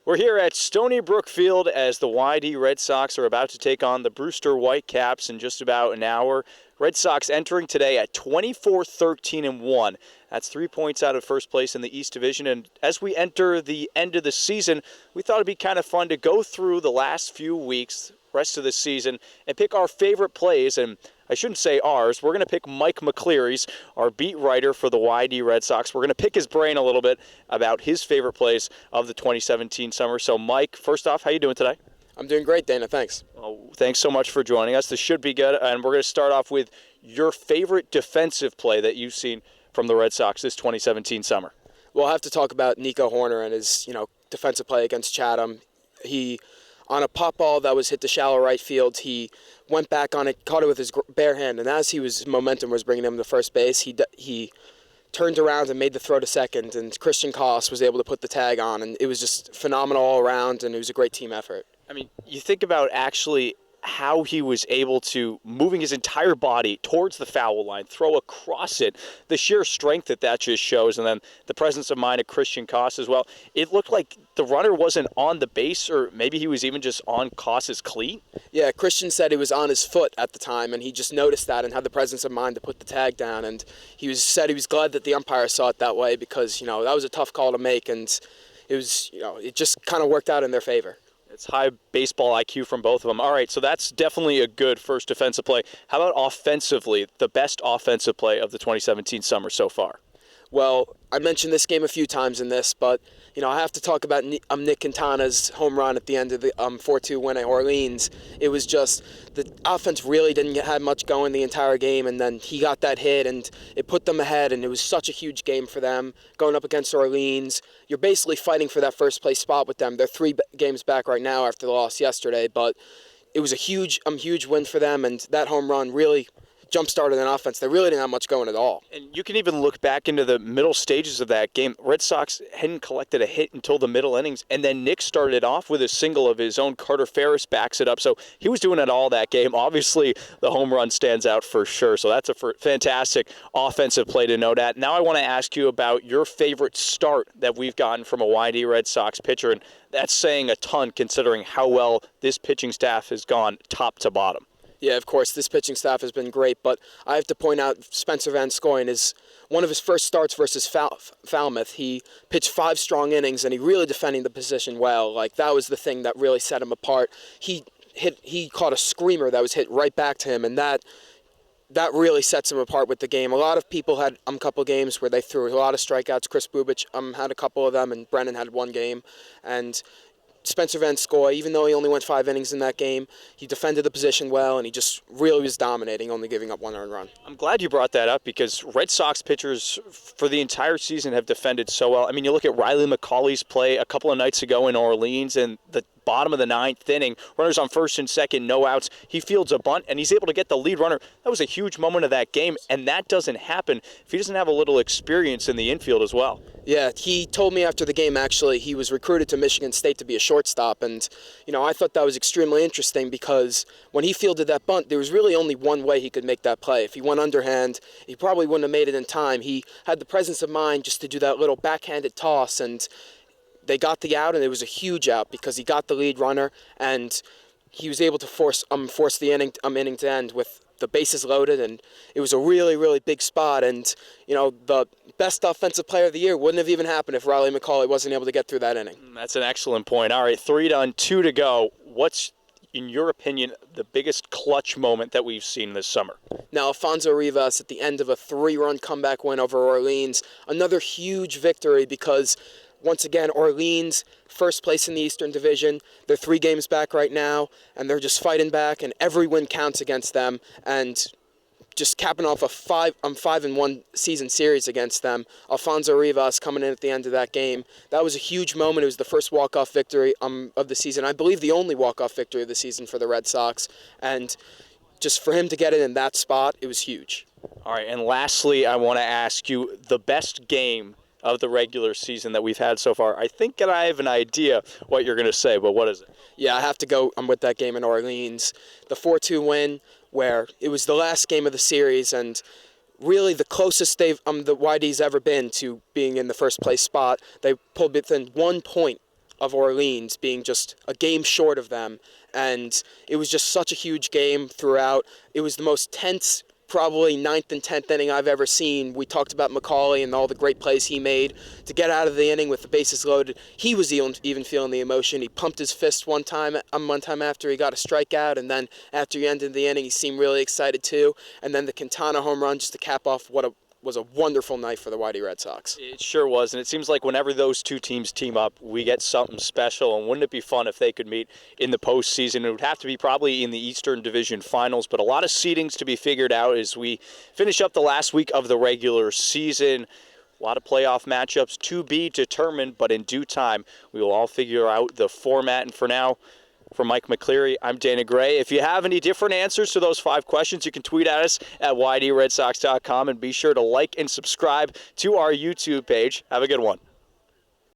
We're here at Stony Brook Field as the YD Red Sox are about to take on the Brewster Whitecaps in just about an hour. Red Sox entering today at 24-13-1. That's 3 points out of first place in the East Division. And as we enter the end of the season, we thought it'd be kind of fun to go through the last few weeks, rest of the season, and pick our favorite plays. And I shouldn't say ours. We're going to pick Mike McCleary's, our beat writer for the YD Red Sox. We're going to pick his brain a little bit about his favorite plays of the 2017 summer. So, Mike, first off, how you doing today? I'm doing great, Dana. Thanks. Well, thanks so much for joining us. This should be good. And we're going to start off with your favorite defensive play that you've seen from the Red Sox this 2017 summer. Well, I'll have to talk about Niko Horner and his, defensive play against Chatham. He, on a pop ball that was hit to shallow right field, he went back on it, caught it with his bare hand, and as momentum was bringing him to first base, he turned around and made the throw to second, and Christian Koss was able to put the tag on, and it was just phenomenal all around, and it was a great team effort. I mean, you think about actually how he was able to, moving his entire body towards the foul line, throw across it, the sheer strength that just shows, and then the presence of mind of Christian Koss as well. It looked like the runner wasn't on the base, or maybe he was even just on Koss's cleat. Yeah, Christian said he was on his foot at the time, and he just noticed that and had the presence of mind to put the tag down, and said he was glad that the umpire saw it that way because, that was a tough call to make, and it was, it just kind of worked out in their favor. It's high baseball IQ from both of them. All right, so that's definitely a good first defensive play. How about offensively, the best offensive play of the 2017 summer so far? Well, I mentioned this game a few times in this, but I have to talk about Nick Quintana's home run at the end of the 4-2 win at Orleans. It was just the offense really didn't have much going the entire game, and then he got that hit, and it put them ahead, and it was such a huge game for them going up against Orleans. You're basically fighting for that first place spot with them. They're 3 games back right now after the loss yesterday, but it was a huge win for them, and that home run really jump-started an offense. They really didn't have much going at all. And you can even look back into the middle stages of that game. Red Sox hadn't collected a hit until the middle innings, and then Nick started off with a single of his own. Carter Ferris backs it up, so he was doing it all that game. Obviously, the home run stands out for sure, so that's a fantastic offensive play to note at. Now I want to ask you about your favorite start that we've gotten from a YD Red Sox pitcher, and that's saying a ton considering how well this pitching staff has gone top to bottom. Yeah, of course, this pitching staff has been great, but I have to point out Spencer Van Scoyen is one of his first starts versus Falmouth. He pitched 5 strong innings, and he really defending the position well. That was the thing that really set him apart. He caught a screamer that was hit right back to him, and that really sets him apart with the game. A lot of people had a couple games where they threw a lot of strikeouts. Chris Bubich had a couple of them, and Brennan had 1 game, and Spencer Van Scoyen, even though he only went 5 innings in that game, he defended the position well, and he just really was dominating, only giving up 1 earned run. I'm glad you brought that up because Red Sox pitchers for the entire season have defended so well. I mean, you look at Riley Macaulay's play a couple of nights ago in Orleans, and the bottom of the 9th inning, runners on first and second, no outs. He fields a bunt, and he's able to get the lead runner. That was a huge moment of that game, and that doesn't happen if he doesn't have a little experience in the infield as well. Yeah, he told me after the game, actually, he was recruited to Michigan State to be a shortstop, and, I thought that was extremely interesting because when he fielded that bunt, there was really only one way he could make that play. If he went underhand, he probably wouldn't have made it in time. He had the presence of mind just to do that little backhanded toss, and they got the out, and it was a huge out because he got the lead runner, and he was able to force the inning to end with the bases loaded, and it was a really, really big spot. And, the best offensive player of the year wouldn't have even happened if Riley Macaulay wasn't able to get through that inning. That's an excellent point. All right, 3 done, 2 to go. What's, in your opinion, the biggest clutch moment that we've seen this summer? Now, Alfonso Rivas at the end of a 3-run comeback win over Orleans. Another huge victory because, once again, Orleans, first place in the Eastern Division. They're 3 games back right now, and they're just fighting back, and every win counts against them. And just capping off a 5-1 season series against them. Alfonso Rivas coming in at the end of that game. That was a huge moment. It was the first walk-off victory of the season. I believe the only walk-off victory of the season for the Red Sox. And just for him to get it in that spot, it was huge. All right, and lastly, I want to ask you the best game of the regular season that we've had so far. I think that I have an idea what you're going to say, but what is it? Yeah, I have to go with that game in Orleans. The 4-2 win, where it was the last game of the series, and really the closest the YD's ever been to being in the first place spot. They pulled within 1 point of Orleans, being just a game short of them. And it was just such a huge game throughout. It was the most tense, probably 9th and 10th inning I've ever seen. We talked about Macaulay and all the great plays he made to get out of the inning with the bases loaded. He was even feeling the emotion. He pumped his fist one time after he got a strikeout, and then after he ended the inning, he seemed really excited too. And then the Quintana home run just to cap off what was a wonderful night for the YD Red Sox. It sure was, and it seems like whenever those two teams team up, we get something special, and wouldn't it be fun if they could meet in the postseason? It would have to be probably in the Eastern Division Finals, but a lot of seedings to be figured out as we finish up the last week of the regular season. A lot of playoff matchups to be determined, but in due time, we will all figure out the format, and for now, from Mike McCleary, I'm Dana Gray. If you have any different answers to those 5 questions, you can tweet at us at ydredsox.com, and be sure to like and subscribe to our YouTube page. Have a good one.